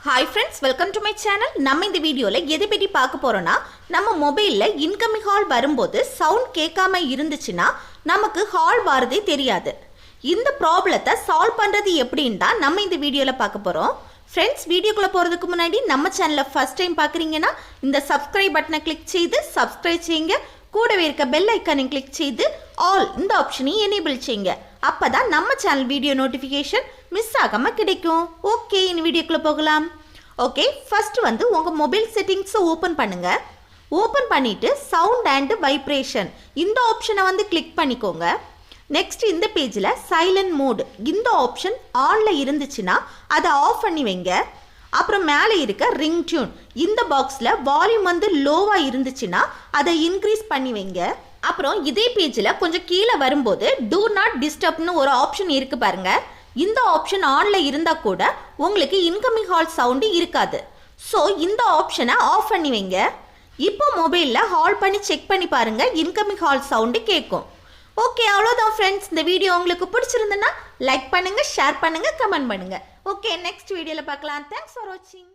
Hi friends, welcome to my channel. நம்ம இந்த வீடியோல எதை பத்தி பார்க்க போறோம்னா நம்ம மொபைல்ல இன்கமிங் கால் வரும்போது சவுண்ட் கேட்காம இருந்துச்சுனா நமக்கு கால் வரதே தெரியாது. இந்த ப்ராப்ளத்தை சால்வ் பண்றது எப்படின்னு தான் நம்ம இந்த வீடியோல பார்க்க போறோம். Friends, வீடியோக்குள்ள போறதுக்கு முன்னாடி நம்ம சேனலை ஃபர்ஸ்ட் டைம் பார்க்கறீங்கன்னா இந்த subscribe பட்டனை கிளிக் செய்து subscribe செய்யுங்க. கூடவே இருக்க பெல் ஐகானை கிளிக் செய்து ஆல் இந்த ஆப்ஷனை எனேபிள் செய்யுங்க. அப்பதான் நம்ம சேனல் வீடியோ நோட்டிஃபிகேஷன் மிஸ் ஆகாம கிடைக்கும். ஓகே, இந்த வீடியோக்குள்ள போகலாம். ஓகே, ஃபர்ஸ்ட் வந்து உங்க மொபைல் செட்டிங்ஸ் ஓபன் பண்ணுங்க. ஓபன் பண்ணிட்டு சவுண்ட் அண்ட் வைப்ரேஷன் இந்த ஆப்ஷனை வந்து கிளிக் பண்ணிக்கோங்க. நெக்ஸ்ட் இந்த பேஜில் சைலண்ட் மோட் இந்த ஆப்ஷன் ஆன்ல இருந்துச்சுன்னா அதை ஆஃப் பண்ணி வைங்க. அப்புறம் மேலே இருக்க ரிங் டியூன் இந்த பாக்ஸில் வால்யூம் வந்து லோவாக இருந்துச்சுன்னா அதை இன்க்ரீஸ் பண்ணி வைங்க. அப்புறம் இதே பேஜில் கொஞ்சம் கீழே வரும்போது டூ நாட் டிஸ்டர்ப்னு ஒரு ஆப்ஷன் இருக்கு பாருங்க. இந்த ஆப்ஷன் ஆன்ல இருந்தால் கூட உங்களுக்கு இன்கமிங் கால் சவுண்டு இருக்காது. ஸோ இந்த ஆப்ஷனை ஆஃப் பண்ணி வைங்க. இப்போ மொபைலில் கால் பண்ணி செக் பண்ணி பாருங்க, இன்கமிங் கால் சவுண்டு கேட்கும். ஓகே, அவ்வளோதான் ஃப்ரெண்ட்ஸ். இந்த வீடியோ உங்களுக்கு பிடிச்சிருந்ததுன்னா லைக் பண்ணுங்க, ஷேர் பண்ணுங்க, கமெண்ட் பண்ணுங்க. ஓகே, நெக்ஸ்ட் வீடியோவில் பார்க்கலாம். தேங்க்ஸ் ஃபார் வாட்சிங்.